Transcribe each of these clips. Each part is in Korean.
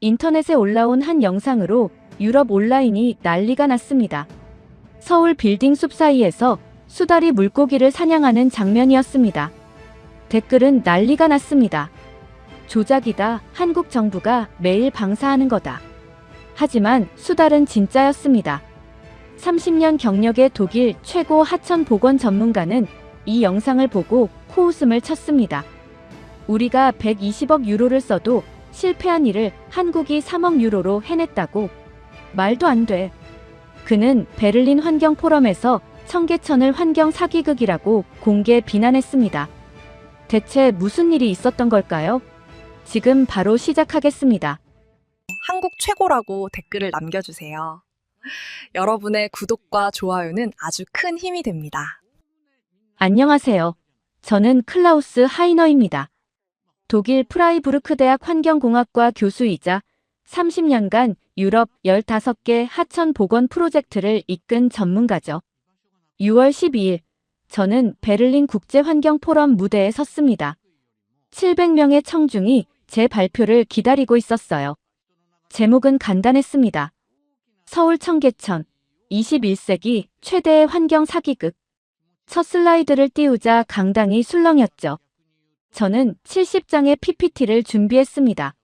인터넷에 올라온 한 영상으로 유럽 온라인이 난리가 났습니다. 서울 빌딩 숲 사이에서 수달이 물고기를 사냥하는 장면이었습니다. 댓글은 난리가 났습니다. 조작이다. 한국 정부가 매일 방사하는 거다. 하지만 수달은 진짜였습니다. 30년 경력의 독일 최고 하천 보건 전문가는 이 영상을 보고 코웃음을 쳤습니다. 우리가 120억 유로를 써도 실패한 일을 한국이 3억 유로로 해냈다고? 말도 안 돼. 그는 베를린 환경 포럼에서 청계천을 환경 사기극이라고 공개 비난했습니다. 대체 무슨 일이 있었던 걸까요? 지금 바로 시작하겠습니다. 한국 최고라고 댓글을 남겨주세요. 여러분의 구독과 좋아요는 아주 큰 힘이 됩니다. 안녕하세요. 저는 클라우스 하이너입니다. 독일 프라이부르크 대학 환경공학과 교수이자 30년간 유럽 15개 하천 보건 프로젝트를 이끈 전문가죠. 6월 12일, 저는 베를린 국제환경포럼 무대에 섰습니다. 700명의 청중이 제 발표를 기다리고 있었어요. 제목은 간단했습니다. 서울 청계천, 21세기 최대의 환경 사기극. 첫 슬라이드를 띄우자 강당이 술렁였죠. 저는 70장의 PPT를 준비했습니다.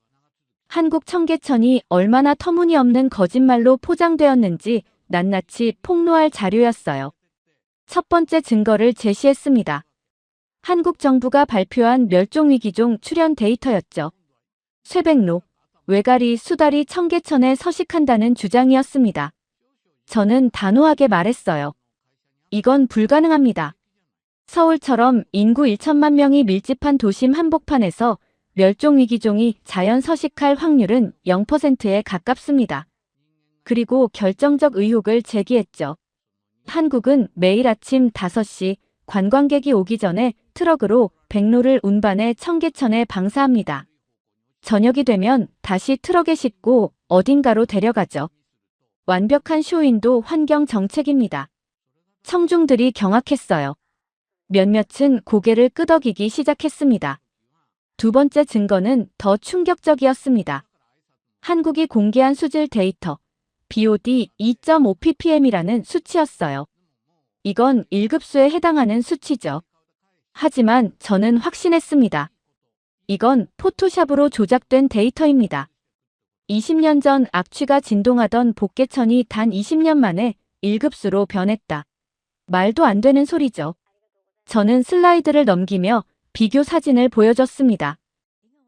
한국 청계천이 얼마나 터무니없는 거짓말로 포장되었는지 낱낱이 폭로할 자료였어요. 첫 번째 증거를 제시했습니다. 한국 정부가 발표한 멸종위기종 출현 데이터였죠. 쇠백로, 외가리, 수달이 청계천에 서식한다는 주장이었습니다. 저는 단호하게 말했어요. 이건 불가능합니다. 서울처럼 인구 1천만 명이 밀집한 도심 한복판에서 멸종위기종이 자연 서식할 확률은 0%에 가깝습니다. 그리고 결정적 의혹을 제기했죠. 한국은 매일 아침 5시 관광객이 오기 전에 트럭으로 백로를 운반해 청계천에 방사합니다. 저녁이 되면 다시 트럭에 싣고 어딘가로 데려가죠. 완벽한 쇼윈도 환경 정책입니다. 청중들이 경악했어요. 몇몇은 고개를 끄덕이기 시작했습니다. 두 번째 증거는 더 충격적이었습니다. 한국이 공개한 수질 데이터, BOD 2.5ppm이라는 수치였어요. 이건 1급수에 해당하는 수치죠. 하지만 저는 확신했습니다. 이건 포토샵으로 조작된 데이터입니다. 20년 전 악취가 진동하던 복개천이 단 20년 만에 1급수로 변했다. 말도 안 되는 소리죠. 저는 슬라이드를 넘기며 비교 사진을 보여줬습니다.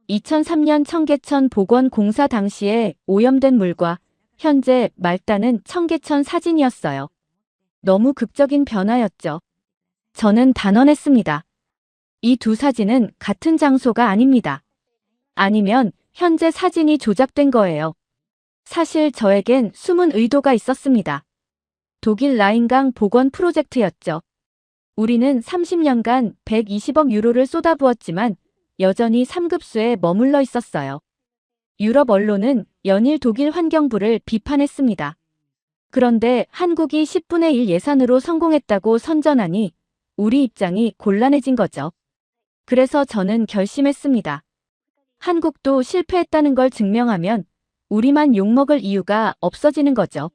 2003년 청계천 복원공사 당시에 오염된 물과 현재 맑다는 청계천 사진이었어요. 너무 극적인 변화였죠. 저는 단언했습니다. 이 두 사진은 같은 장소가 아닙니다. 아니면 현재 사진이 조작된 거예요. 사실 저에겐 숨은 의도가 있었습니다. 독일 라인강 복원 프로젝트였죠. 우리는 30년간 120억 유로를 쏟아부었지만 여전히 3급수에 머물러 있었어요. 유럽 언론은 연일 독일 환경부를 비판했습니다. 그런데 한국이 10분의 1 예산으로 성공했다고 선전하니 우리 입장이 곤란해진 거죠. 그래서 저는 결심했습니다. 한국도 실패했다는 걸 증명하면 우리만 욕먹을 이유가 없어지는 거죠.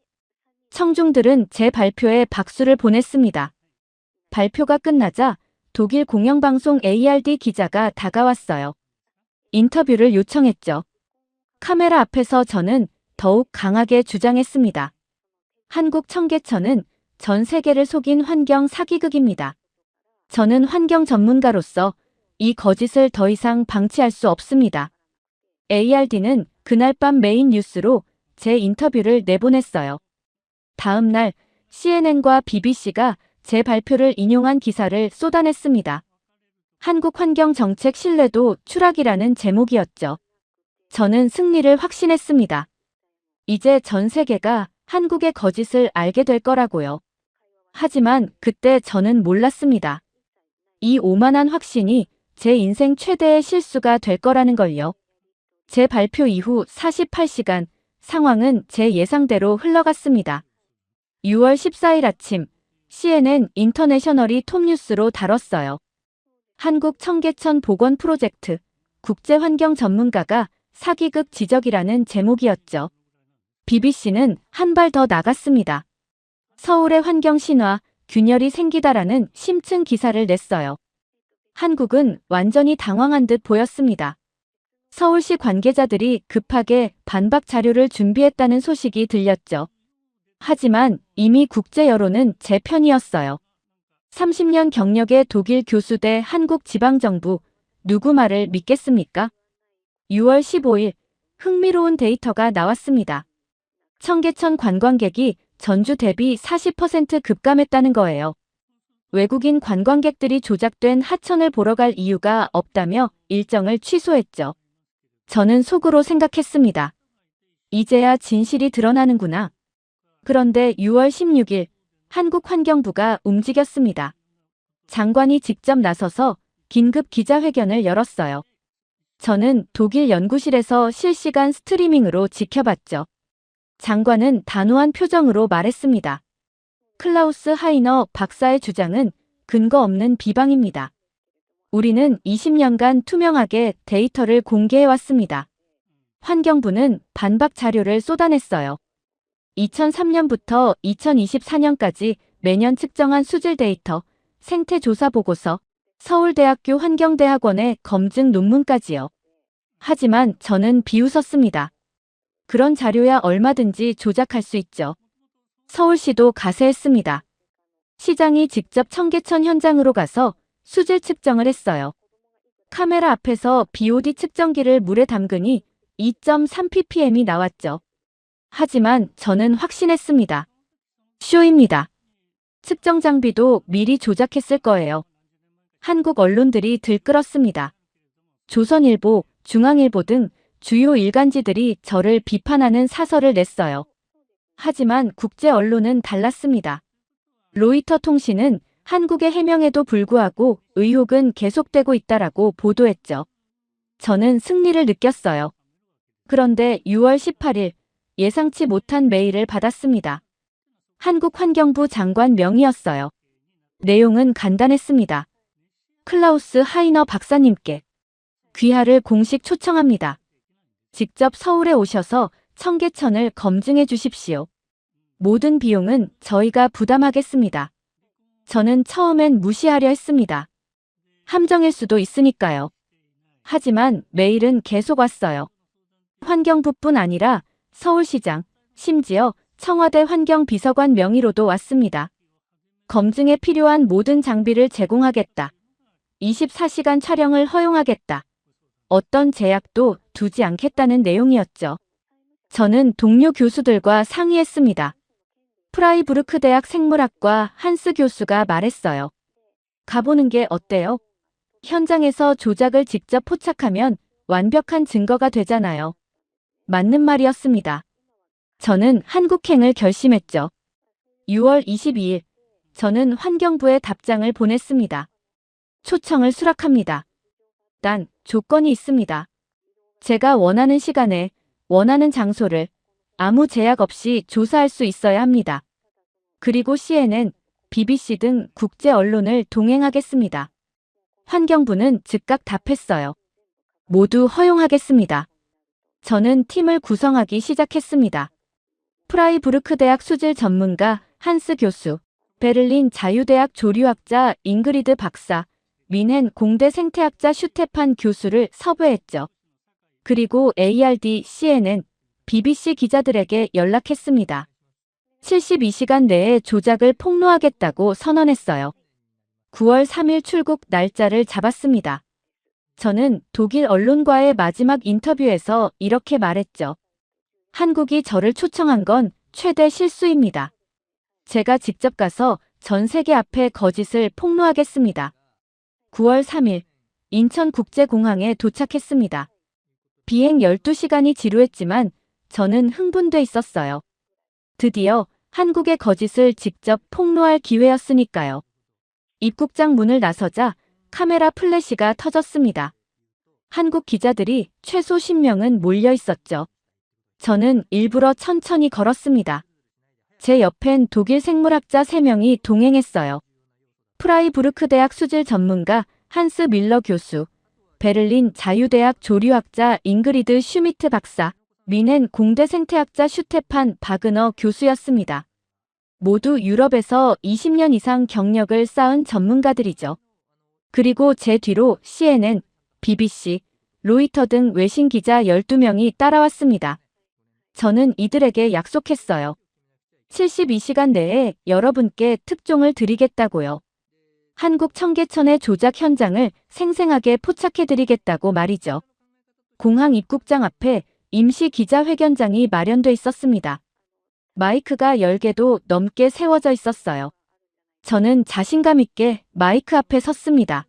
청중들은 제 발표에 박수를 보냈습니다. 발표가 끝나자 독일 공영방송 ARD 기자가 다가왔어요. 인터뷰를 요청했죠. 카메라 앞에서 저는 더욱 강하게 주장했습니다. 한국 청계천은 전 세계를 속인 환경 사기극입니다. 저는 환경 전문가로서 이 거짓을 더 이상 방치할 수 없습니다. ARD는 그날 밤 메인 뉴스로 제 인터뷰를 내보냈어요. 다음 날 CNN과 BBC가 제 발표를 인용한 기사를 쏟아냈습니다. 한국 환경 정책 신뢰도 추락이라는 제목이었죠. 저는 승리를 확신했습니다. 이제 전 세계가 한국의 거짓을 알게 될 거라고요. 하지만 그때 저는 몰랐습니다. 이 오만한 확신이 제 인생 최대의 실수가 될 거라는 걸요. 제 발표 이후 48시간 상황은 제 예상대로 흘러갔습니다. 6월 14일 아침 CNN 인터내셔널이 톱뉴스로 다뤘어요. 한국 청계천 복원 프로젝트 국제환경 전문가가 사기극 지적이라는 제목이었죠. BBC는 한 발 더 나갔습니다. 서울의 환경 신화, 균열이 생기다라는 심층 기사를 냈어요. 한국은 완전히 당황한 듯 보였습니다. 서울시 관계자들이 급하게 반박 자료를 준비했다는 소식이 들렸죠. 하지만 이미 국제 여론은 제 편이었어요. 30년 경력의 독일 교수 대 한국 지방정부, 누구 말을 믿겠습니까? 6월 15일, 흥미로운 데이터가 나왔습니다. 청계천 관광객이 전주 대비 40% 급감했다는 거예요. 외국인 관광객들이 조작된 하천을 보러 갈 이유가 없다며 일정을 취소했죠. 저는 속으로 생각했습니다. 이제야 진실이 드러나는구나. 그런데 6월 16일, 한국환경부가 움직였습니다. 장관이 직접 나서서 긴급 기자회견을 열었어요. 저는 독일 연구실에서 실시간 스트리밍으로 지켜봤죠. 장관은 단호한 표정으로 말했습니다. 클라우스 하이너 박사의 주장은 근거 없는 비방입니다. 우리는 20년간 투명하게 데이터를 공개해왔습니다. 환경부는 반박 자료를 쏟아냈어요. 2003년부터 2024년까지 매년 측정한 수질 데이터, 생태 조사 보고서, 서울대학교 환경대학원의 검증 논문까지요. 하지만 저는 비웃었습니다. 그런 자료야 얼마든지 조작할 수 있죠. 서울시도 가세했습니다. 시장이 직접 청계천 현장으로 가서 수질 측정을 했어요. 카메라 앞에서 BOD 측정기를 물에 담그니 2.3ppm이 나왔죠. 하지만 저는 확신했습니다. 쇼입니다. 측정 장비도 미리 조작했을 거예요. 한국 언론들이 들끓었습니다. 조선일보, 중앙일보 등 주요 일간지들이 저를 비판하는 사설을 냈어요. 하지만 국제 언론은 달랐습니다. 로이터 통신은 한국의 해명에도 불구하고 의혹은 계속되고 있다라고 보도했죠. 저는 승리를 느꼈어요. 그런데 6월 18일 예상치 못한 메일을 받았습니다. 한국환경부 장관 명의였어요. 내용은 간단했습니다. 클라우스 하이너 박사님께 귀하를 공식 초청합니다. 직접 서울에 오셔서 청계천을 검증해 주십시오. 모든 비용은 저희가 부담하겠습니다. 저는 처음엔 무시하려 했습니다. 함정일 수도 있으니까요. 하지만 메일은 계속 왔어요. 환경부뿐 아니라 서울시장, 심지어 청와대 환경비서관 명의로도 왔습니다. 검증에 필요한 모든 장비를 제공하겠다. 24시간 촬영을 허용하겠다. 어떤 제약도 두지 않겠다는 내용이었죠. 저는 동료 교수들과 상의했습니다. 프라이부르크 대학 생물학과 한스 교수가 말했어요. 가보는 게 어때요? 현장에서 조작을 직접 포착하면 완벽한 증거가 되잖아요. 맞는 말이었습니다. 저는 한국행을 결심했죠. 6월 22일, 저는 환경부에 답장을 보냈습니다. 초청을 수락합니다. 단, 조건이 있습니다. 제가 원하는 시간에, 원하는 장소를 아무 제약 없이 조사할 수 있어야 합니다. 그리고 CNN, BBC 등 국제 언론을 동행하겠습니다. 환경부는 즉각 답했어요. 모두 허용하겠습니다. 저는 팀을 구성하기 시작했습니다. 프라이부르크 대학 수질 전문가 한스 교수, 베를린 자유대학 조류학자 잉그리드 박사, 민헨 공대 생태학자 슈테판 교수를 섭외했죠. 그리고 ARD, CNN, BBC 기자들에게 연락했습니다. 72시간 내에 조작을 폭로하겠다고 선언했어요. 9월 3일 출국 날짜를 잡았습니다. 저는 독일 언론과의 마지막 인터뷰에서 이렇게 말했죠. 한국이 저를 초청한 건 최대 실수입니다. 제가 직접 가서 전 세계 앞에 거짓을 폭로하겠습니다. 9월 3일 인천국제공항에 도착했습니다. 비행 12시간이 지루했지만 저는 흥분돼 있었어요. 드디어 한국의 거짓을 직접 폭로할 기회였으니까요. 입국장 문을 나서자 카메라 플래시가 터졌습니다. 한국 기자들이 최소 10명은 몰려 있었죠. 저는 일부러 천천히 걸었습니다. 제 옆엔 독일 생물학자 3명이 동행했어요. 프라이부르크 대학 수질 전문가 한스 밀러 교수, 베를린 자유대학 조류학자 잉그리드 슈미트 박사, 미넨 공대 생태학자 슈테판 바그너 교수였습니다. 모두 유럽에서 20년 이상 경력을 쌓은 전문가들이죠. 그리고 제 뒤로 CNN, BBC, 로이터 등 외신 기자 12명이 따라왔습니다. 저는 이들에게 약속했어요. 72시간 내에 여러분께 특종을 드리겠다고요. 한국 청계천의 조작 현장을 생생하게 포착해드리겠다고 말이죠. 공항 입국장 앞에 임시 기자회견장이 마련돼 있었습니다. 마이크가 10개도 넘게 세워져 있었어요. 저는 자신감 있게 마이크 앞에 섰습니다.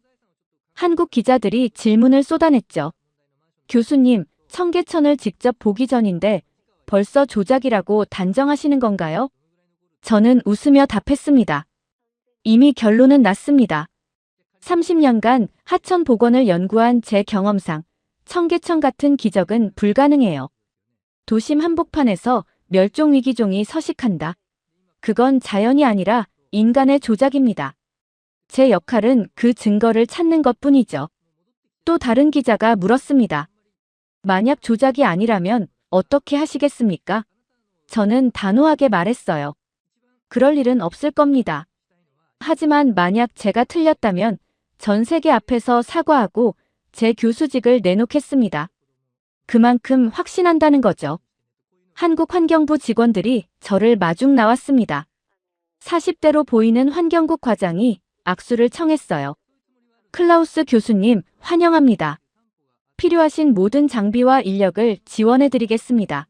한국 기자들이 질문을 쏟아냈죠. 교수님, 청계천을 직접 보기 전인데 벌써 조작이라고 단정하시는 건가요? 저는 웃으며 답했습니다. 이미 결론은 났습니다. 30년간 하천 복원을 연구한 제 경험상 청계천 같은 기적은 불가능해요. 도심 한복판에서 멸종위기종이 서식한다. 그건 자연이 아니라 인간의 조작입니다. 제 역할은 그 증거를 찾는 것뿐이죠. 또 다른 기자가 물었습니다. 만약 조작이 아니라면 어떻게 하시겠습니까? 저는 단호하게 말했어요. 그럴 일은 없을 겁니다. 하지만 만약 제가 틀렸다면 전 세계 앞에서 사과하고 제 교수직을 내놓겠습니다. 그만큼 확신한다는 거죠. 한국환경부 직원들이 저를 마중 나왔습니다. 40대로 보이는 환경국 과장이 악수를 청했어요. 클라우스 교수님, 환영합니다. 필요하신 모든 장비와 인력을 지원해드리겠습니다.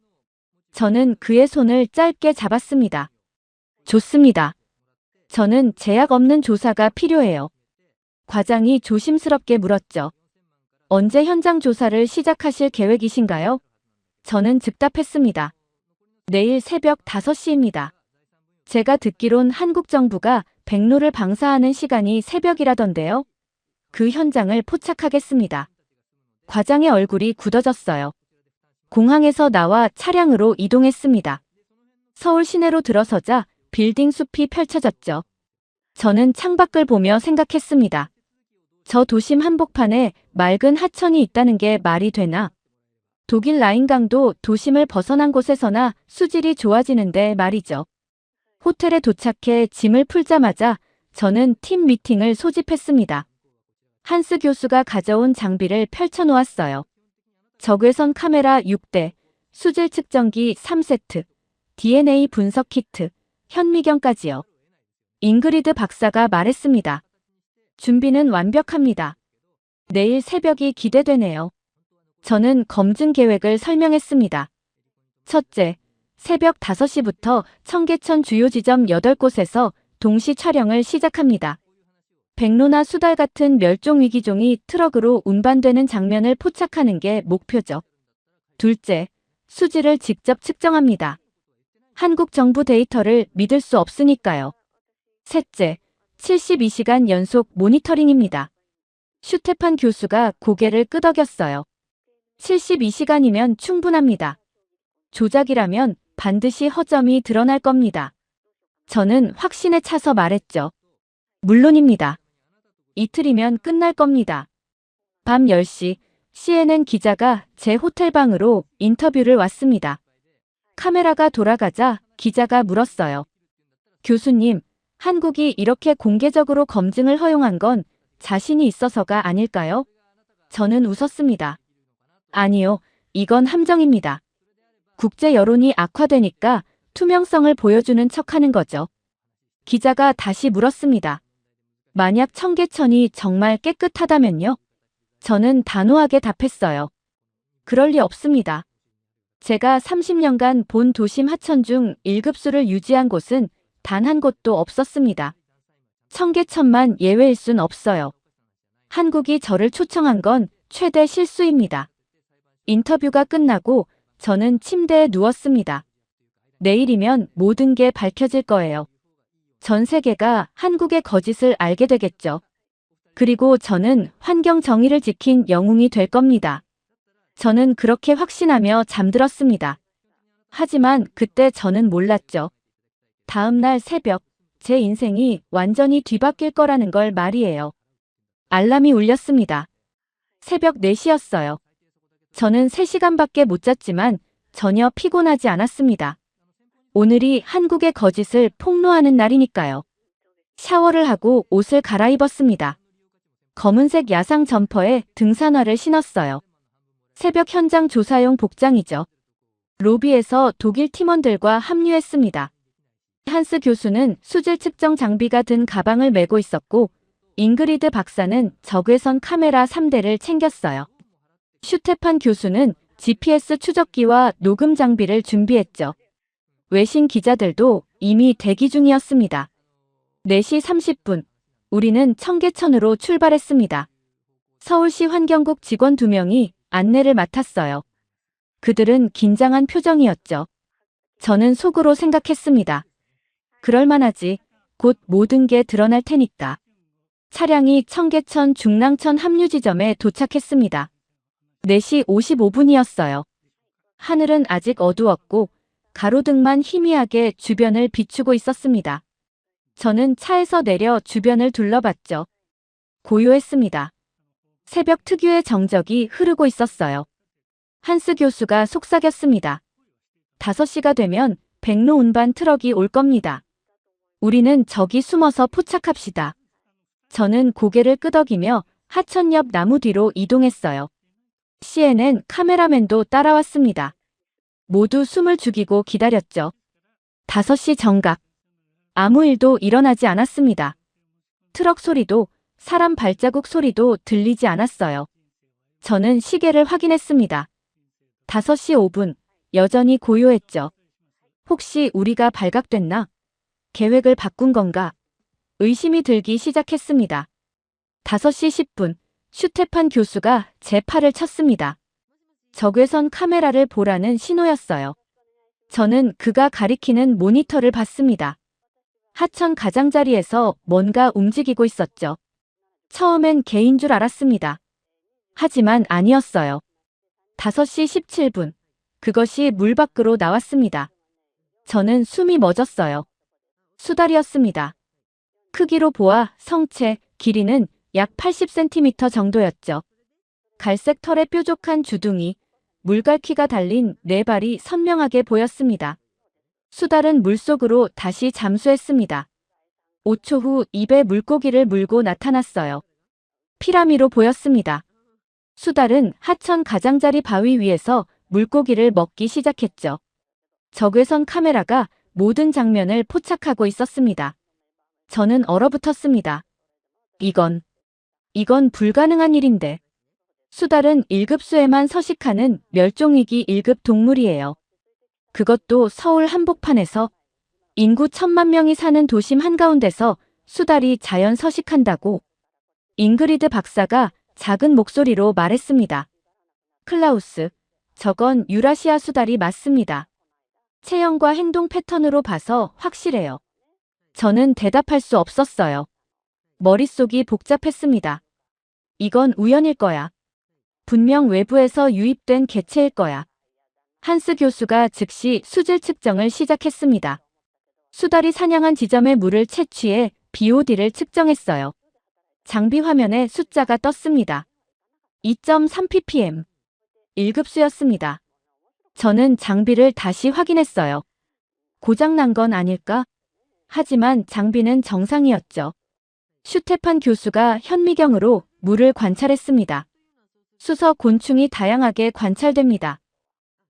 저는 그의 손을 짧게 잡았습니다. 좋습니다. 저는 제약 없는 조사가 필요해요. 과장이 조심스럽게 물었죠. 언제 현장 조사를 시작하실 계획이신가요? 저는 즉답했습니다. 내일 새벽 5시입니다. 제가 듣기론 한국 정부가 백로를 방사하는 시간이 새벽이라던데요. 그 현장을 포착하겠습니다. 과장의 얼굴이 굳어졌어요. 공항에서 나와 차량으로 이동했습니다. 서울 시내로 들어서자 빌딩 숲이 펼쳐졌죠. 저는 창밖을 보며 생각했습니다. 저 도심 한복판에 맑은 하천이 있다는 게 말이 되나? 독일 라인강도 도심을 벗어난 곳에서나 수질이 좋아지는데 말이죠. 호텔에 도착해 짐을 풀자마자 저는 팀 미팅을 소집했습니다. 한스 교수가 가져온 장비를 펼쳐놓았어요. 적외선 카메라 6대, 수질 측정기 3세트, DNA 분석 키트, 현미경까지요. 잉그리드 박사가 말했습니다. 준비는 완벽합니다. 내일 새벽이 기대되네요. 저는 검증 계획을 설명했습니다. 첫째, 새벽 5시부터 청계천 주요 지점 8곳에서 동시 촬영을 시작합니다. 백로나 수달 같은 멸종위기종이 트럭으로 운반되는 장면을 포착하는 게 목표죠. 둘째, 수질을 직접 측정합니다. 한국 정부 데이터를 믿을 수 없으니까요. 셋째, 72시간 연속 모니터링입니다. 슈테판 교수가 고개를 끄덕였어요. 72시간이면 충분합니다. 조작이라면 반드시 허점이 드러날 겁니다. 저는 확신에 차서 말했죠. 물론입니다. 이틀이면 끝날 겁니다. 밤 10시 CNN 기자가 제 호텔방으로 인터뷰를 왔습니다. 카메라가 돌아가자 기자가 물었어요. 교수님, 한국이 이렇게 공개적으로 검증을 허용한 건 자신이 있어서가 아닐까요? 저는 웃었습니다. 아니요, 이건 함정입니다. 국제 여론이 악화되니까 투명성을 보여주는 척하는 거죠. 기자가 다시 물었습니다. 만약 청계천이 정말 깨끗하다면요? 저는 단호하게 답했어요. 그럴 리 없습니다. 제가 30년간 본 도심 하천 중 1급수를 유지한 곳은 단 한 곳도 없었습니다. 청계천만 예외일 순 없어요. 한국이 저를 초청한 건 최대 실수입니다. 인터뷰가 끝나고 저는 침대에 누웠습니다. 내일이면 모든 게 밝혀질 거예요. 전 세계가 한국의 거짓을 알게 되겠죠. 그리고 저는 환경 정의를 지킨 영웅이 될 겁니다. 저는 그렇게 확신하며 잠들었습니다. 하지만 그때 저는 몰랐죠. 다음 날 새벽, 제 인생이 완전히 뒤바뀔 거라는 걸 말이에요. 알람이 울렸습니다. 새벽 4시였어요. 저는 3시간밖에 못 잤지만 전혀 피곤하지 않았습니다. 오늘이 한국의 거짓을 폭로하는 날이니까요. 샤워를 하고 옷을 갈아입었습니다. 검은색 야상 점퍼에 등산화를 신었어요. 새벽 현장 조사용 복장이죠. 로비에서 독일 팀원들과 합류했습니다. 한스 교수는 수질 측정 장비가 든 가방을 메고 있었고 잉그리드 박사는 적외선 카메라 3대를 챙겼어요. 슈테판 교수는 GPS 추적기와 녹음 장비를 준비했죠. 외신 기자들도 이미 대기 중이었습니다. 4시 30분, 우리는 청계천으로 출발했습니다. 서울시 환경국 직원 2명이 안내를 맡았어요. 그들은 긴장한 표정이었죠. 저는 속으로 생각했습니다. 그럴만하지. 곧 모든 게 드러날 테니까. 차량이 청계천 중랑천 합류 지점에 도착했습니다. 4시 55분이었어요. 하늘은 아직 어두웠고 가로등만 희미하게 주변을 비추고 있었습니다. 저는 차에서 내려 주변을 둘러봤죠. 고요했습니다. 새벽 특유의 정적이 흐르고 있었어요. 한스 교수가 속삭였습니다. 5시가 되면 백로 운반 트럭이 올 겁니다. 우리는 저기 숨어서 포착합시다. 저는 고개를 끄덕이며 하천 옆 나무 뒤로 이동했어요. CNN 카메라맨도 따라왔습니다. 모두 숨을 죽이고 기다렸죠. 5시 정각. 아무 일도 일어나지 않았습니다. 트럭 소리도 사람 발자국 소리도 들리지 않았어요. 저는 시계를 확인했습니다. 5시 5분. 여전히 고요했죠. 혹시 우리가 발각됐나? 계획을 바꾼 건가? 의심이 들기 시작했습니다. 5시 10분. 슈테판 교수가 제 팔을 쳤습니다. 적외선 카메라를 보라는 신호였어요. 저는 그가 가리키는 모니터를 봤습니다. 하천 가장자리에서 뭔가 움직이고 있었죠. 처음엔 개인 줄 알았습니다. 하지만 아니었어요. 5시 17분. 그것이 물 밖으로 나왔습니다. 저는 숨이 멎었어요. 수달이었습니다. 크기로 보아 성체, 길이는 약 80cm 정도였죠. 갈색 털에 뾰족한 주둥이, 물갈퀴가 달린 4발이 선명하게 보였습니다. 수달은 물속으로 다시 잠수했습니다. 5초 후 입에 물고기를 물고 나타났어요. 피라미로 보였습니다. 수달은 하천 가장자리 바위 위에서 물고기를 먹기 시작했죠. 적외선 카메라가 모든 장면을 포착하고 있었습니다. 저는 얼어붙었습니다. 이건 불가능한 일인데. 수달은 1급수에만 서식하는 멸종위기 1급 동물이에요. 그것도 서울 한복판에서 인구 1,000만 명이 사는 도심 한가운데서 수달이 자연 서식한다고. 잉그리드 박사가 작은 목소리로 말했습니다. 클라우스, 저건 유라시아 수달이 맞습니다. 체형과 행동 패턴으로 봐서 확실해요. 저는 대답할 수 없었어요. 머릿속이 복잡했습니다. 이건 우연일 거야. 분명 외부에서 유입된 개체일 거야. 한스 교수가 즉시 수질 측정을 시작했습니다. 수달이 사냥한 지점의 물을 채취해 BOD를 측정했어요. 장비 화면에 숫자가 떴습니다. 2.3 ppm. 1급수였습니다. 저는 장비를 다시 확인했어요. 고장난 건 아닐까? 하지만 장비는 정상이었죠. 슈테판 교수가 현미경으로 물을 관찰했습니다. 수서 곤충이 다양하게 관찰됩니다.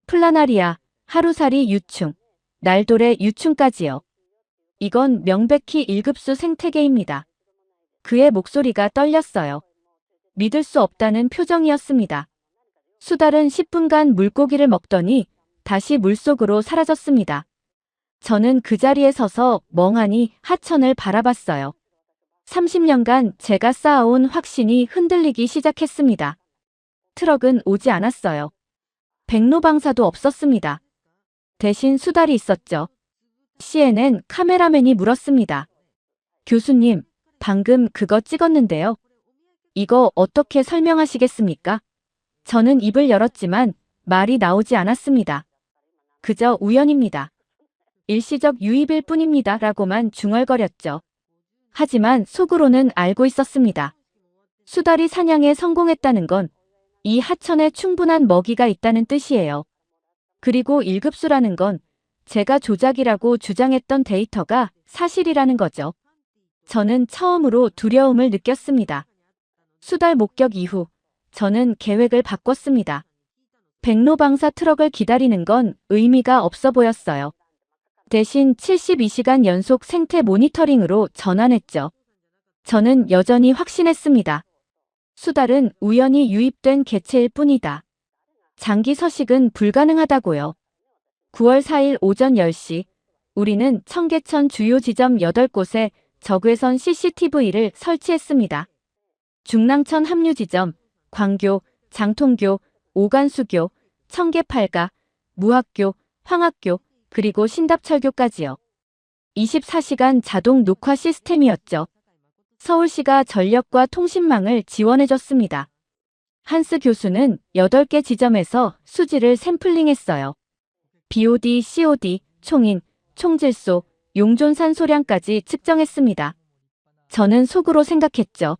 플라나리아, 하루살이 유충, 날돌의 유충까지요. 이건 명백히 1급수 생태계입니다. 그의 목소리가 떨렸어요. 믿을 수 없다는 표정이었습니다. 수달은 10분간 물고기를 먹더니 다시 물속으로 사라졌습니다. 저는 그 자리에 서서 멍하니 하천을 바라봤어요. 30년간 제가 쌓아온 확신이 흔들리기 시작했습니다. 트럭은 오지 않았어요. 백로방사도 없었습니다. 대신 수달이 있었죠. CNN 카메라맨이 물었습니다. 교수님, 방금 그거 찍었는데요. 이거 어떻게 설명하시겠습니까? 저는 입을 열었지만 말이 나오지 않았습니다. 그저 우연입니다. 일시적 유입일 뿐입니다. 라고만 중얼거렸죠. 하지만 속으로는 알고 있었습니다. 수달이 사냥에 성공했다는 건 이 하천에 충분한 먹이가 있다는 뜻이에요. 그리고 1급수라는 건 제가 조작이라고 주장했던 데이터가 사실이라는 거죠. 저는 처음으로 두려움을 느꼈습니다. 수달 목격 이후 저는 계획을 바꿨습니다. 백로방사 트럭을 기다리는 건 의미가 없어 보였어요. 대신 72시간 연속 생태 모니터링으로 전환했죠. 저는 여전히 확신했습니다. 수달은 우연히 유입된 개체일 뿐이다. 장기 서식은 불가능하다고요. 9월 4일 오전 10시, 우리는 청계천 주요 지점 8곳에 적외선 CCTV를 설치했습니다. 중랑천 합류 지점, 광교, 장통교, 오간수교, 청계팔가, 무학교, 황학교, 그리고 신답철교까지요. 24시간 자동 녹화 시스템이었죠. 서울시가 전력과 통신망을 지원해줬습니다. 한스 교수는 8개 지점에서 수지를 샘플링했어요. BOD, COD, 총인, 총질소, 용존산 소량까지 측정했습니다. 저는 속으로 생각했죠.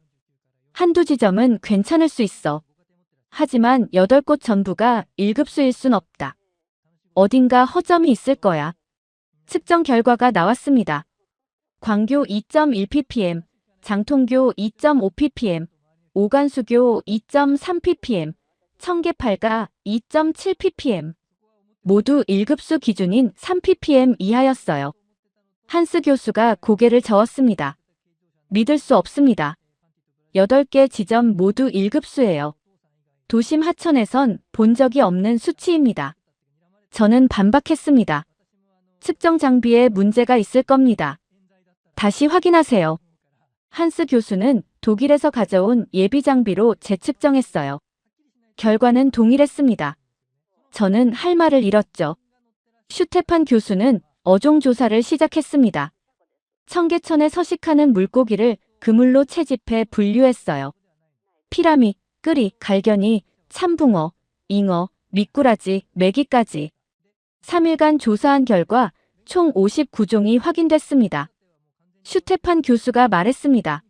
한두 지점은 괜찮을 수 있어. 하지만 8곳 전부가 1급수일 순 없다. 어딘가 허점이 있을 거야. 측정 결과가 나왔습니다. 광교 2.1ppm, 장통교 2.5ppm, 오간수교 2.3ppm, 청계팔가 2.7ppm. 모두 1급수 기준인 3ppm 이하였어요. 한스 교수가 고개를 저었습니다. 믿을 수 없습니다. 8개 지점 모두 1급수예요. 도심 하천에선 본 적이 없는 수치입니다. 저는 반박했습니다. 측정 장비에 문제가 있을 겁니다. 다시 확인하세요. 한스 교수는 독일에서 가져온 예비 장비로 재측정했어요. 결과는 동일했습니다. 저는 할 말을 잃었죠. 슈테판 교수는 어종 조사를 시작했습니다. 청계천에 서식하는 물고기를 그물로 채집해 분류했어요. 피라미, 끄리, 갈견이, 참붕어, 잉어, 미꾸라지, 메기까지. 3일간 조사한 결과 총 59종이 확인됐습니다. 슈테판 교수가 말했습니다.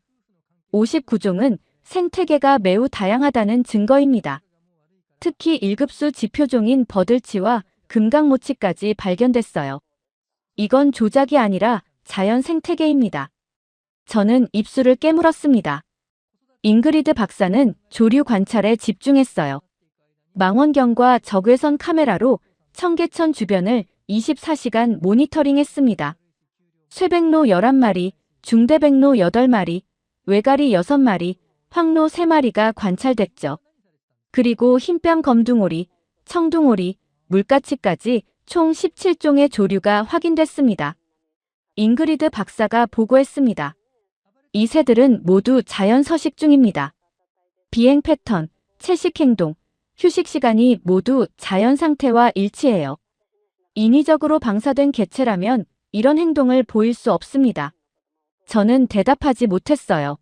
59종은 생태계가 매우 다양하다는 증거입니다. 특히 1급수 지표종인 버들치와 금강모치까지 발견됐어요. 이건 조작이 아니라 자연 생태계입니다. 저는 입술을 깨물었습니다. 잉그리드 박사는 조류 관찰에 집중했어요. 망원경과 적외선 카메라로 청계천 주변을 24시간 모니터링했습니다. 쇠백로 11마리, 중대백로 8마리, 외가리 6마리, 황로 3마리가 관찰됐죠. 그리고 흰뺨 검둥오리, 청둥오리, 물가치까지 총 17종의 조류가 확인됐습니다. 잉그리드 박사가 보고했습니다. 이 새들은 모두 자연 서식 중입니다. 비행 패턴, 채식 행동, 휴식 시간이 모두 자연 상태와 일치해요. 인위적으로 방사된 개체라면 이런 행동을 보일 수 없습니다. 저는 대답하지 못했어요.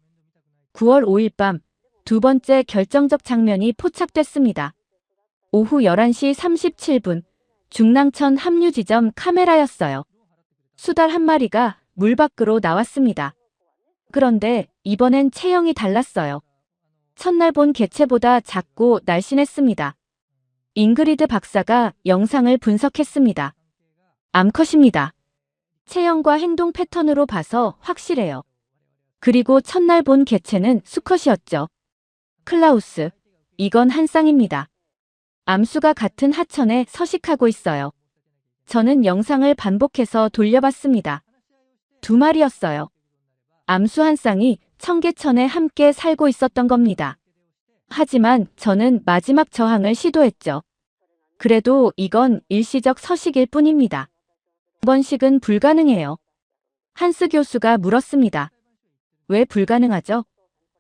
9월 5일 밤 두 번째 결정적 장면이 포착됐습니다. 오후 11시 37분 중랑천 합류 지점 카메라였어요. 수달 한 마리가 물 밖으로 나왔습니다. 그런데 이번엔 체형이 달랐어요. 첫날 본 개체보다 작고 날씬했습니다. 잉그리드 박사가 영상을 분석했습니다. 암컷입니다. 체형과 행동 패턴으로 봐서 확실해요. 그리고 첫날 본 개체는 수컷이었죠. 클라우스, 이건 한 쌍입니다. 암수가 같은 하천에 서식하고 있어요. 저는 영상을 반복해서 돌려봤습니다. 2마리였어요. 암수 한 쌍이 청계천에 함께 살고 있었던 겁니다. 하지만 저는 마지막 저항을 시도했죠. 그래도 이건 일시적 서식일 뿐입니다. 번식은 불가능해요. 한스 교수가 물었습니다. 왜 불가능하죠?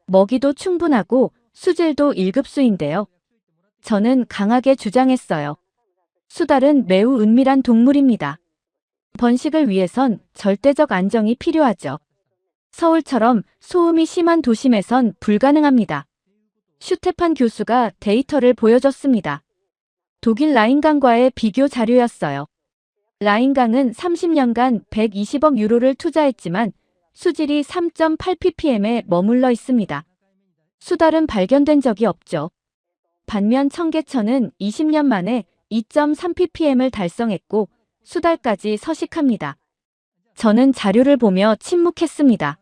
먹이도 충분하고 수질도 1급수인데요. 저는 강하게 주장했어요. 수달은 매우 은밀한 동물입니다. 번식을 위해선 절대적 안정이 필요하죠. 서울처럼 소음이 심한 도심에선 불가능합니다. 슈테판 교수가 데이터를 보여줬습니다. 독일 라인강과의 비교 자료였어요. 라인강은 30년간 120억 유로를 투자했지만 수질이 3.8ppm에 머물러 있습니다. 수달은 발견된 적이 없죠. 반면 청계천은 20년 만에 2.3ppm을 달성했고 수달까지 서식합니다. 저는 자료를 보며 침묵했습니다.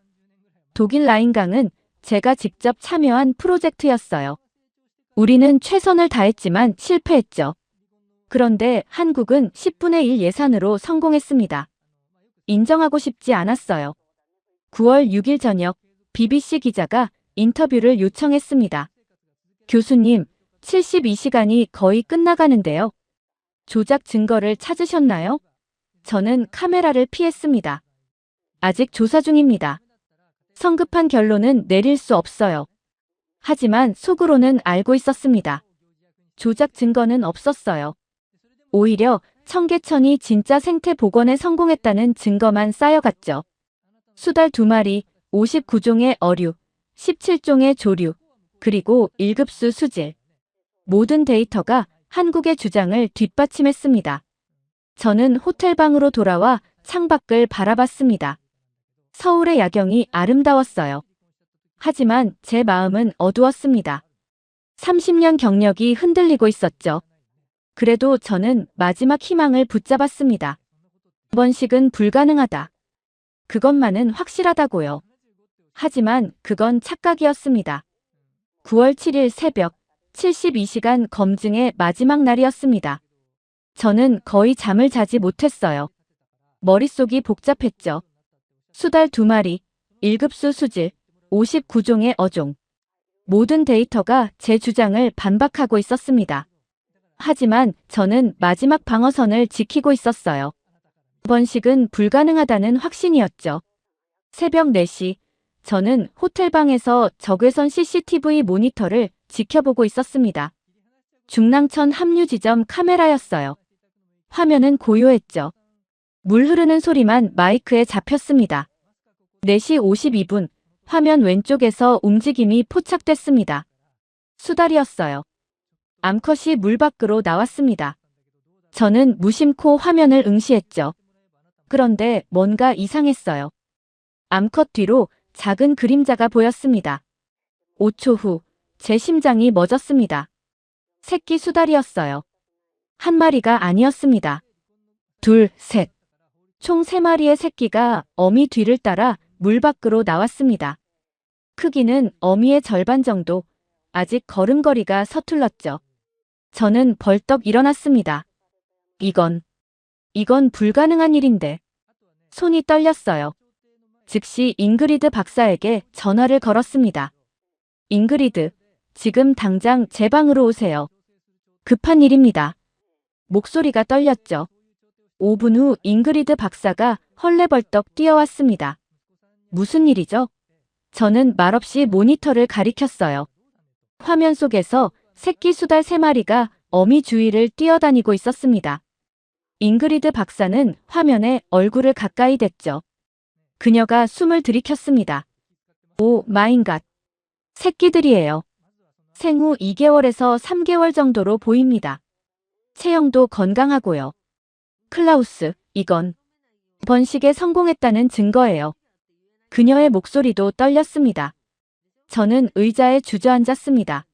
독일 라인강은 제가 직접 참여한 프로젝트였어요. 우리는 최선을 다했지만 실패했죠. 그런데 한국은 10분의 1 예산으로 성공했습니다. 인정하고 싶지 않았어요. 9월 6일 저녁 BBC 기자가 인터뷰를 요청했습니다. 교수님, 72시간이 거의 끝나가는데요. 조작 증거를 찾으셨나요? 저는 카메라를 피했습니다. 아직 조사 중입니다. 성급한 결론은 내릴 수 없어요. 하지만 속으로는 알고 있었습니다. 조작 증거는 없었어요. 오히려 청계천이 진짜 생태 복원에 성공했다는 증거만 쌓여갔죠. 수달 2마리, 59종의 어류, 17종의 조류, 그리고 1급수 수질. 모든 데이터가 한국의 주장을 뒷받침했습니다. 저는 호텔방으로 돌아와 창밖을 바라봤습니다. 서울의 야경이 아름다웠어요. 하지만 제 마음은 어두웠습니다. 30년 경력이 흔들리고 있었죠. 그래도 저는 마지막 희망을 붙잡았습니다. 번식은 불가능하다. 그것만은 확실하다고요. 하지만 그건 착각이었습니다. 9월 7일 새벽 72시간 검증의 마지막 날이었습니다. 저는 거의 잠을 자지 못했어요. 머릿속이 복잡했죠. 수달 2마리, 1급수 수질, 59종의 어종. 모든 데이터가 제 주장을 반박하고 있었습니다. 하지만 저는 마지막 방어선을 지키고 있었어요. 번식은 불가능하다는 확신이었죠. 새벽 4시, 저는 호텔방에서 적외선 CCTV 모니터를 지켜보고 있었습니다. 중랑천 합류 지점 카메라였어요. 화면은 고요했죠. 물 흐르는 소리만 마이크에 잡혔습니다. 4시 52분, 화면 왼쪽에서 움직임이 포착됐습니다. 수달이었어요. 암컷이 물 밖으로 나왔습니다. 저는 무심코 화면을 응시했죠. 그런데 뭔가 이상했어요. 암컷 뒤로 작은 그림자가 보였습니다. 5초 후, 제 심장이 멎었습니다. 새끼 수달이었어요. 한 마리가 아니었습니다. 둘, 셋. 총 3마리의 새끼가 어미 뒤를 따라 물 밖으로 나왔습니다. 크기는 어미의 절반 정도, 아직 걸음걸이가 서툴렀죠. 저는 벌떡 일어났습니다. 이건 불가능한 일인데. 손이 떨렸어요. 즉시 잉그리드 박사에게 전화를 걸었습니다. 잉그리드, 지금 당장 제 방으로 오세요. 급한 일입니다. 목소리가 떨렸죠. 5분 후 잉그리드 박사가 헐레벌떡 뛰어왔습니다. 무슨 일이죠? 저는 말없이 모니터를 가리켰어요. 화면 속에서 새끼 수달 3마리가 어미 주위를 뛰어다니고 있었습니다. 잉그리드 박사는 화면에 얼굴을 가까이 댔죠. 그녀가 숨을 들이켰습니다. 오 마인갓. 새끼들이에요. 생후 2개월에서 3개월 정도로 보입니다. 체형도 건강하고요. 클라우스, 이건 번식에 성공했다는 증거예요. 그녀의 목소리도 떨렸습니다. 저는 의자에 주저앉았습니다.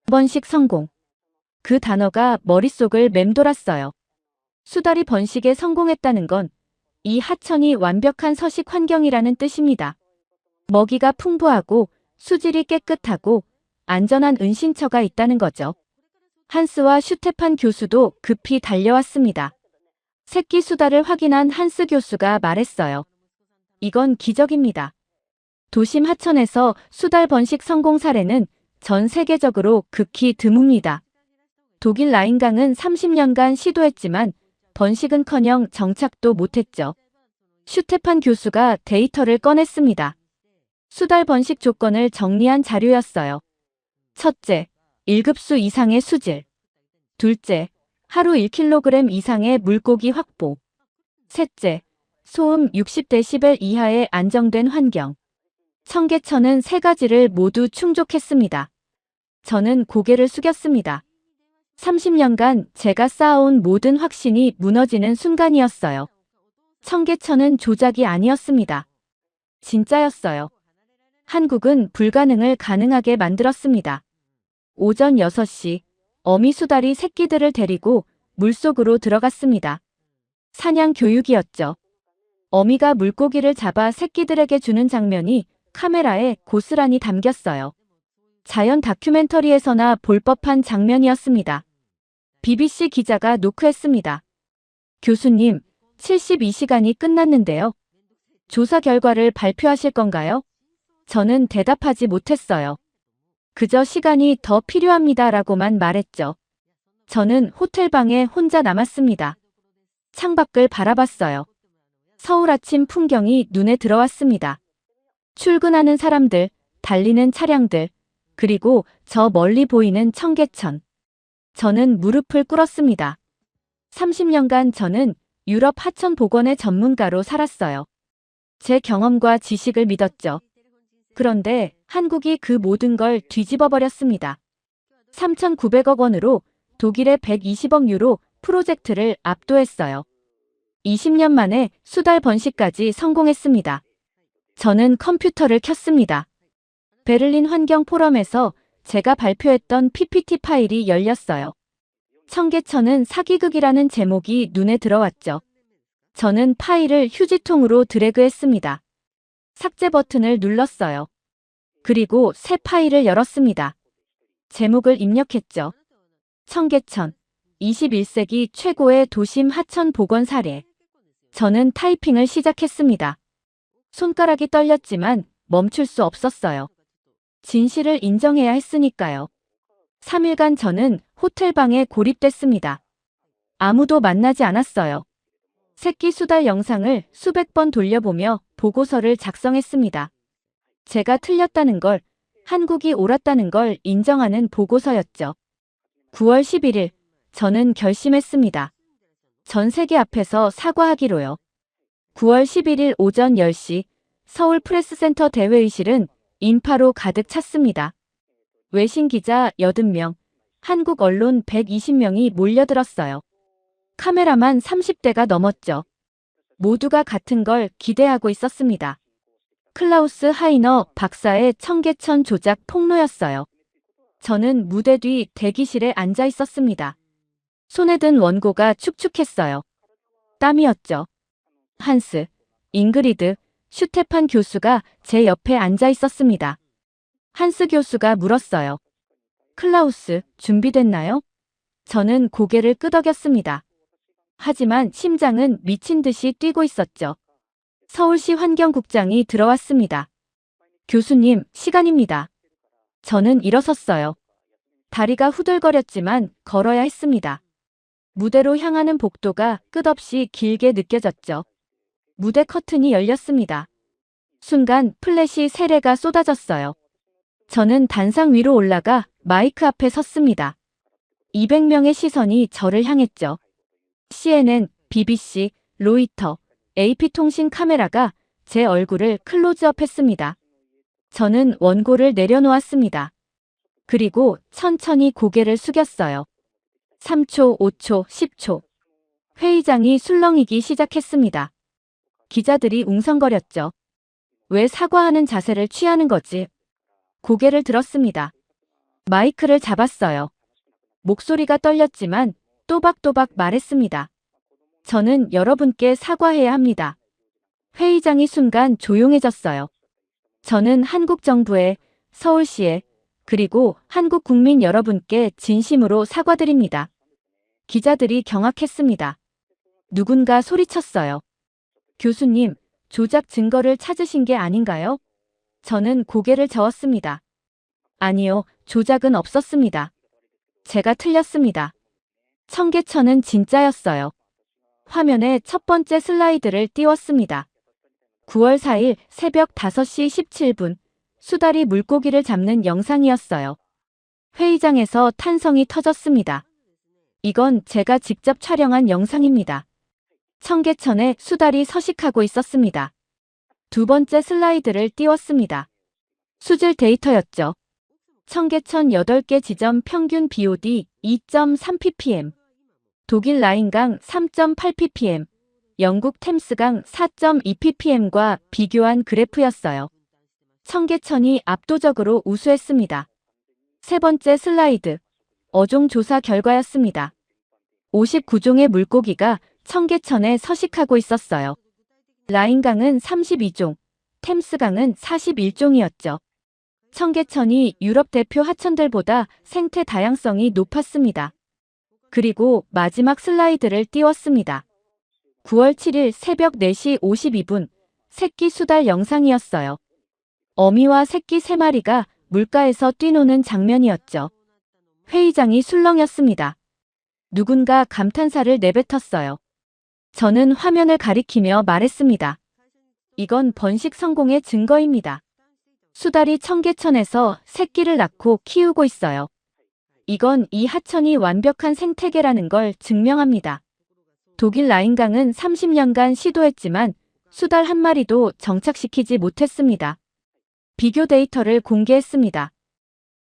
번식 성공. 그 단어가 머릿속을 맴돌았어요. 수달이 번식에 성공했다는 건 이 하천이 완벽한 서식 환경이라는 뜻입니다. 먹이가 풍부하고 수질이 깨끗하고 안전한 은신처가 있다는 거죠. 한스와 슈테판 교수도 급히 달려왔습니다. 새끼 수달을 확인한 한스 교수가 말했어요. 이건 기적입니다. 도심 하천에서 수달 번식 성공 사례는 전 세계적으로 극히 드뭅니다. 독일 라인강은 30년간 시도했지만 번식은커녕 정착도 못했죠. 슈테판 교수가 데이터를 꺼냈습니다. 수달 번식 조건을 정리한 자료였어요. 첫째, 1급수 이상의 수질. 둘째, 하루 1kg 이상의 물고기 확보. 셋째, 소음 60dB 이하의 안정된 환경. 청계천은 3가지를 모두 충족했습니다. 저는 고개를 숙였습니다. 30년간 제가 쌓아온 모든 확신이 무너지는 순간이었어요. 청계천은 조작이 아니었습니다. 진짜였어요. 한국은 불가능을 가능하게 만들었습니다. 오전 6시, 어미 수달이 새끼들을 데리고 물속으로 들어갔습니다. 사냥 교육이었죠. 어미가 물고기를 잡아 새끼들에게 주는 장면이 카메라에 고스란히 담겼어요. 자연 다큐멘터리에서나 볼 법한 장면이었습니다. BBC 기자가 노크했습니다. 교수님, 72시간이 끝났는데요. 조사 결과를 발표하실 건가요? 저는 대답하지 못했어요. 그저 시간이 더 필요합니다라고만 말했죠. 저는 호텔방에 혼자 남았습니다. 창밖을 바라봤어요. 서울 아침 풍경이 눈에 들어왔습니다. 출근하는 사람들, 달리는 차량들, 그리고 저 멀리 보이는 청계천. 저는 무릎을 꿇었습니다. 30년간 저는 유럽 하천 복원의 전문가로 살았어요. 제 경험과 지식을 믿었죠. 그런데 한국이 그 모든 걸 뒤집어 버렸습니다. 3,900억 원으로 독일의 120억 유로 프로젝트를 압도했어요. 20년 만에 수달 번식까지 성공했습니다. 저는 컴퓨터를 켰습니다. 베를린 환경 포럼에서 제가 발표했던 PPT 파일이 열렸어요. 청계천은 사기극이라는 제목이 눈에 들어왔죠. 저는 파일을 휴지통으로 드래그했습니다. 삭제 버튼을 눌렀어요. 그리고 새 파일을 열었습니다. 제목을 입력했죠. 청계천, 21세기 최고의 도심 하천 복원 사례. 저는 타이핑을 시작했습니다. 손가락이 떨렸지만 멈출 수 없었어요. 진실을 인정해야 했으니까요. 3일간 저는 호텔방에 고립됐습니다. 아무도 만나지 않았어요. 새끼 수달 영상을 수백 번 돌려보며 보고서를 작성했습니다. 제가 틀렸다는 걸, 한국이 옳았다는 걸 인정하는 보고서였죠. 9월 11일, 저는 결심했습니다. 전 세계 앞에서 사과하기로요. 9월 11일 오전 10시, 서울 프레스센터 대회의실은 인파로 가득 찼습니다. 외신 기자 80명, 한국 언론 120명이 몰려들었어요. 카메라만 30대가 넘었죠. 모두가 같은 걸 기대하고 있었습니다. 클라우스 하이너 박사의 청계천 조작 폭로였어요. 저는 무대 뒤 대기실에 앉아 있었습니다. 손에 든 원고가 축축했어요. 땀이었죠. 한스, 잉그리드, 슈테판 교수가 제 옆에 앉아 있었습니다. 한스 교수가 물었어요. 클라우스, 준비됐나요? 저는 고개를 끄덕였습니다. 하지만 심장은 미친 듯이 뛰고 있었죠. 서울시 환경국장이 들어왔습니다. 교수님, 시간입니다. 저는 일어섰어요. 다리가 후들거렸지만 걸어야 했습니다. 무대로 향하는 복도가 끝없이 길게 느껴졌죠. 무대 커튼이 열렸습니다. 순간 플래시 세례가 쏟아졌어요. 저는 단상 위로 올라가 마이크 앞에 섰습니다. 200명의 시선이 저를 향했죠. CNN, BBC, 로이터, AP통신 카메라가 제 얼굴을 클로즈업했습니다. 저는 원고를 내려놓았습니다. 그리고 천천히 고개를 숙였어요. 3초, 5초, 10초. 회의장이 술렁이기 시작했습니다. 기자들이 웅성거렸죠. 왜 사과하는 자세를 취하는 거지? 고개를 들었습니다. 마이크를 잡았어요. 목소리가 떨렸지만 또박또박 말했습니다. 저는 여러분께 사과해야 합니다. 회의장이 순간 조용해졌어요. 저는 한국 정부에, 서울시에, 그리고 한국 국민 여러분께 진심으로 사과드립니다. 기자들이 경악했습니다. 누군가 소리쳤어요. 교수님, 조작 증거를 찾으신 게 아닌가요? 저는 고개를 저었습니다. 아니요, 조작은 없었습니다. 제가 틀렸습니다. 청계천은 진짜였어요. 화면에 첫 번째 슬라이드를 띄웠습니다. 9월 4일 새벽 5시 17분, 수달이 물고기를 잡는 영상이었어요. 회의장에서 탄성이 터졌습니다. 이건 제가 직접 촬영한 영상입니다. 청계천에 수달이 서식하고 있었습니다. 두 번째 슬라이드를 띄웠습니다. 수질 데이터였죠. 청계천 8개 지점 평균 BOD 2.3ppm, 독일 라인강 3.8ppm, 영국 템스강 4.2ppm과 비교한 그래프였어요. 청계천이 압도적으로 우수했습니다. 세 번째 슬라이드. 어종 조사 결과였습니다. 59종의 물고기가 청계천에 서식하고 있었어요. 라인강은 32종, 템스강은 41종이었죠. 청계천이 유럽 대표 하천들보다 생태 다양성이 높았습니다. 그리고 마지막 슬라이드를 띄웠습니다. 9월 7일 새벽 4시 52분, 새끼 수달 영상이었어요. 어미와 새끼 3마리가 물가에서 뛰노는 장면이었죠. 회의장이 술렁였습니다. 누군가 감탄사를 내뱉었어요. 저는 화면을 가리키며 말했습니다. 이건 번식 성공의 증거입니다. 수달이 청계천에서 새끼를 낳고 키우고 있어요. 이건 이 하천이 완벽한 생태계라는 걸 증명합니다. 독일 라인강은 30년간 시도했지만 수달 한 마리도 정착시키지 못했습니다. 비교 데이터를 공개했습니다.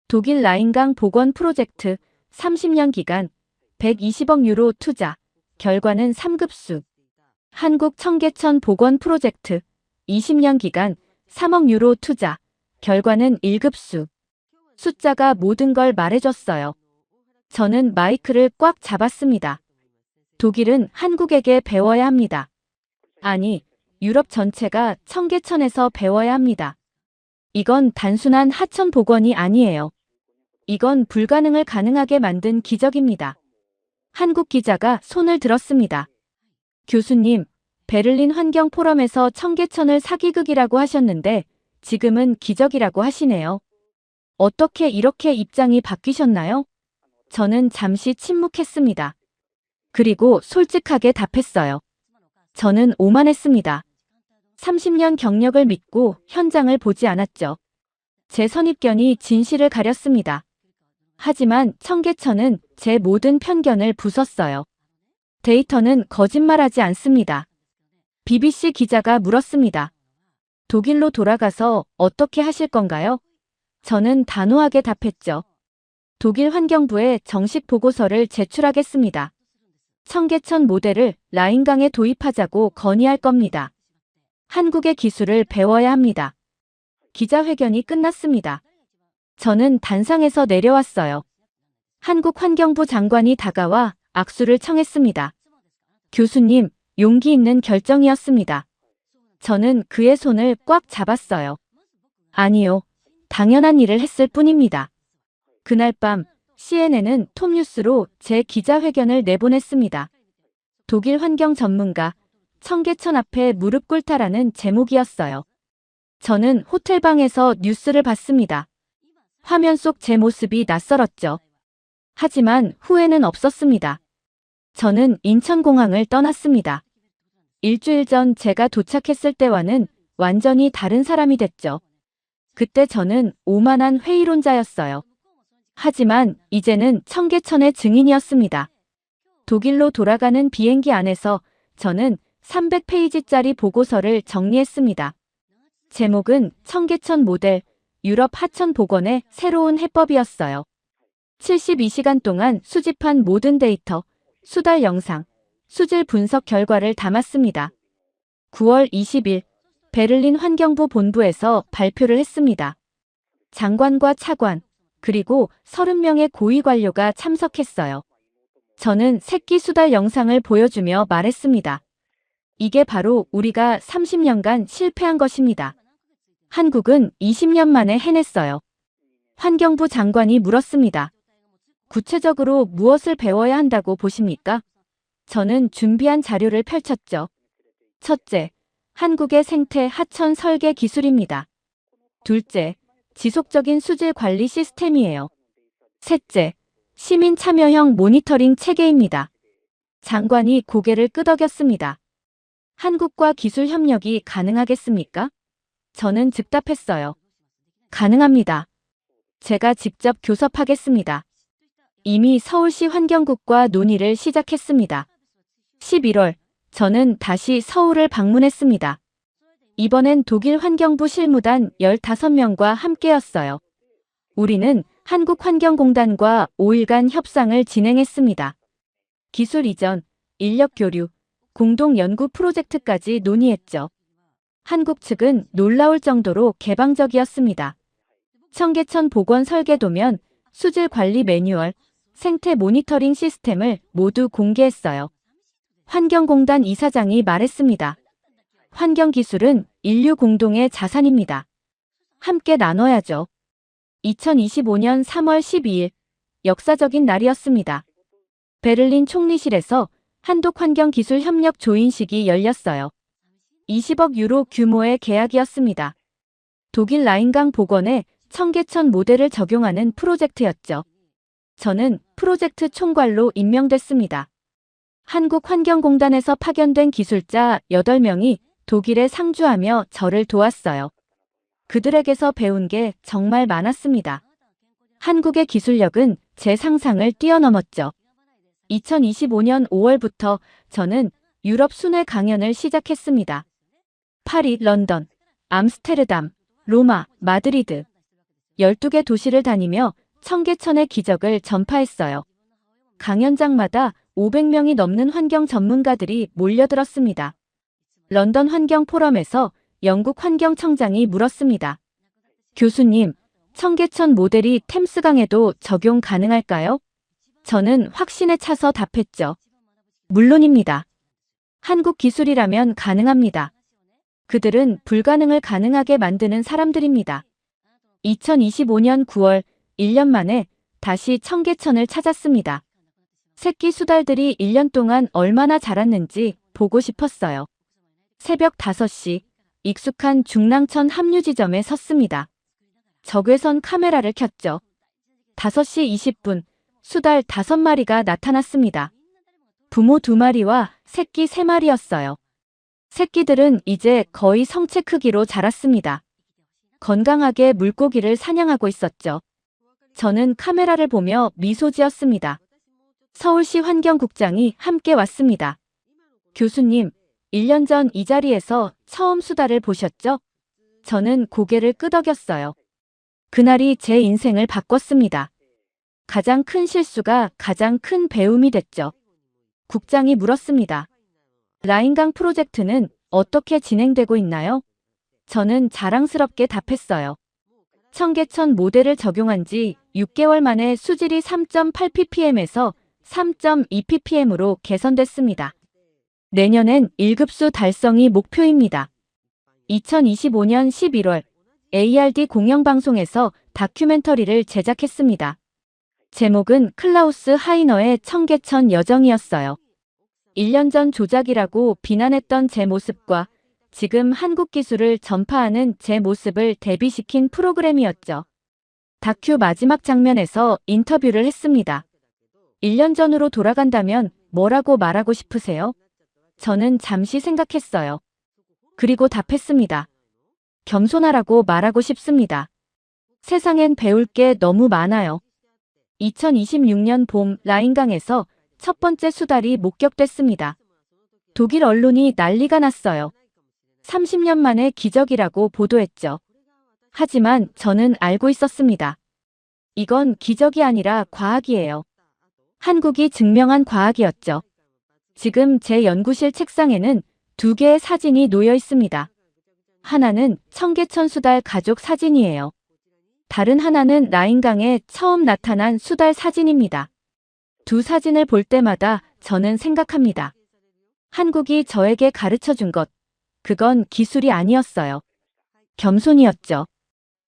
독일 라인강 복원 프로젝트 30년 기간 120억 유로 투자, 결과는 3급수. 한국 청계천 복원 프로젝트 20년 기간 3억 유로 투자, 결과는 1급수. 숫자가 모든 걸 말해줬어요. 저는 마이크를 꽉 잡았습니다. 독일은 한국에게 배워야 합니다. 아니, 유럽 전체가 청계천에서 배워야 합니다. 이건 단순한 하천 복원이 아니에요. 이건 불가능을 가능하게 만든 기적입니다. 한국 기자가 손을 들었습니다. 교수님, 베를린 환경 포럼에서 청계천을 사기극이라고 하셨는데 지금은 기적이라고 하시네요. 어떻게 이렇게 입장이 바뀌셨나요? 저는 잠시 침묵했습니다. 그리고 솔직하게 답했어요. 저는 오만했습니다. 30년 경력을 믿고 현장을 보지 않았죠. 제 선입견이 진실을 가렸습니다. 하지만 청계천은 제 모든 편견을 부쉈어요. 데이터는 거짓말하지 않습니다. BBC 기자가 물었습니다. 독일로 돌아가서 어떻게 하실 건가요? 저는 단호하게 답했죠. 독일 환경부에 정식 보고서를 제출하겠습니다. 청계천 모델을 라인강에 도입하자고 건의할 겁니다. 한국의 기술을 배워야 합니다. 기자회견이 끝났습니다. 저는 단상에서 내려왔어요. 한국 환경부 장관이 다가와 악수를 청했습니다. 교수님, 용기 있는 결정이었습니다. 저는 그의 손을 꽉 잡았어요. 아니요, 당연한 일을 했을 뿐입니다. 그날 밤 CNN은 톱뉴스로 제 기자회견을 내보냈습니다. 독일 환경 전문가, 청계천 앞에 무릎 꿇다라는 제목이었어요. 저는 호텔방에서 뉴스를 봤습니다. 화면 속 제 모습이 낯설었죠. 하지만 후회는 없었습니다. 저는 인천공항을 떠났습니다. 일주일 전 제가 도착했을 때와는 완전히 다른 사람이 됐죠. 그때 저는 오만한 회의론자였어요. 하지만 이제는 청계천의 증인이었습니다. 독일로 돌아가는 비행기 안에서 저는 300페이지짜리 보고서를 정리했습니다. 제목은 청계천 모델, 유럽 하천 복원의 새로운 해법이었어요. 72시간 동안 수집한 모든 데이터, 수달 영상, 수질 분석 결과를 담았습니다. 9월 20일 베를린 환경부 본부에서 발표를 했습니다. 장관과 차관, 그리고 30명의 고위 관료가 참석했어요. 저는 새끼 수달 영상을 보여주며 말했습니다. 이게 바로 우리가 30년간 실패한 것입니다. 한국은 20년 만에 해냈어요. 환경부 장관이 물었습니다. 구체적으로 무엇을 배워야 한다고 보십니까? 저는 준비한 자료를 펼쳤죠. 첫째, 한국의 생태 하천 설계 기술입니다. 둘째, 지속적인 수질 관리 시스템이에요. 셋째, 시민 참여형 모니터링 체계입니다. 장관이 고개를 끄덕였습니다. 한국과 기술 협력이 가능하겠습니까? 저는 즉답했어요. 가능합니다. 제가 직접 교섭하겠습니다. 이미 서울시 환경국과 논의를 시작했습니다. 11월, 저는 다시 서울을 방문했습니다. 이번엔 독일 환경부 실무단 15명과 함께였어요. 우리는 한국환경공단과 5일간 협상을 진행했습니다. 기술 이전, 인력 교류, 공동 연구 프로젝트까지 논의했죠. 한국 측은 놀라울 정도로 개방적이었습니다. 청계천 복원 설계도면 수질 관리 매뉴얼, 생태 모니터링 시스템을 모두 공개했어요. 환경공단 이사장이 말했습니다. 환경기술은 인류 공동의 자산입니다. 함께 나눠야죠. 2025년 3월 12일, 역사적인 날이었습니다. 베를린 총리실에서 한독환경기술협력 조인식이 열렸어요. 20억 유로 규모의 계약이었습니다. 독일 라인강 복원에 청계천 모델을 적용하는 프로젝트였죠. 저는 프로젝트 총괄로 임명됐습니다. 한국환경공단에서 파견된 기술자 8명이 독일에 상주하며 저를 도왔어요. 그들에게서 배운 게 정말 많았습니다. 한국의 기술력은 제 상상을 뛰어넘었죠. 2025년 5월부터 저는 유럽 순회 강연을 시작했습니다. 파리, 런던, 암스테르담, 로마, 마드리드 12개 도시를 다니며 청계천의 기적을 전파했어요. 강연장마다 500명이 넘는 환경 전문가들이 몰려들었습니다. 런던 환경 포럼에서 영국 환경청장이 물었습니다. 교수님, 청계천 모델이 템스강에도 적용 가능할까요? 저는 확신에 차서 답했죠. 물론입니다. 한국 기술이라면 가능합니다. 그들은 불가능을 가능하게 만드는 사람들입니다. 2025년 9월 1년 만에 다시 청계천을 찾았습니다. 새끼 수달들이 1년 동안 얼마나 자랐는지 보고 싶었어요. 새벽 5시, 익숙한 중랑천 합류 지점에 섰습니다. 적외선 카메라를 켰죠. 5시 20분, 수달 5마리가 나타났습니다. 부모 2마리와 새끼 3마리였어요. 새끼들은 이제 거의 성체 크기로 자랐습니다. 건강하게 물고기를 사냥하고 있었죠. 저는 카메라를 보며 미소 지었습니다. 서울시 환경국장이 함께 왔습니다. 교수님, 1년 전 이 자리에서 처음 수달을 보셨죠? 저는 고개를 끄덕였어요. 그날이 제 인생을 바꿨습니다. 가장 큰 실수가 가장 큰 배움이 됐죠. 국장이 물었습니다. 라인강 프로젝트는 어떻게 진행되고 있나요? 저는 자랑스럽게 답했어요. 청계천 모델을 적용한 지 6개월 만에 수질이 3.8ppm에서 3.2ppm으로 개선됐습니다. 내년엔 1급수 달성이 목표입니다. 2025년 11월 ARD 공영방송에서 다큐멘터리를 제작했습니다. 제목은 클라우스 하이너의 청계천 여정이었어요. 1년 전 조작이라고 비난했던 제 모습과 지금 한국 기술을 전파하는 제 모습을 대비시킨 프로그램이었죠. 다큐 마지막 장면에서 인터뷰를 했습니다. 1년 전으로 돌아간다면 뭐라고 말하고 싶으세요? 저는 잠시 생각했어요. 그리고 답했습니다. 겸손하라고 말하고 싶습니다. 세상엔 배울 게 너무 많아요. 2026년 봄 라인강에서 첫 번째 수달이 목격됐습니다. 독일 언론이 난리가 났어요. 30년 만에 기적이라고 보도했죠. 하지만 저는 알고 있었습니다. 이건 기적이 아니라 과학이에요. 한국이 증명한 과학이었죠. 지금 제 연구실 책상에는 2개의 사진이 놓여 있습니다. 하나는 청계천 수달 가족 사진이에요. 다른 하나는 라인강에 처음 나타난 수달 사진입니다. 두 사진을 볼 때마다 저는 생각합니다. 한국이 저에게 가르쳐 준 것, 그건 기술이 아니었어요. 겸손이었죠.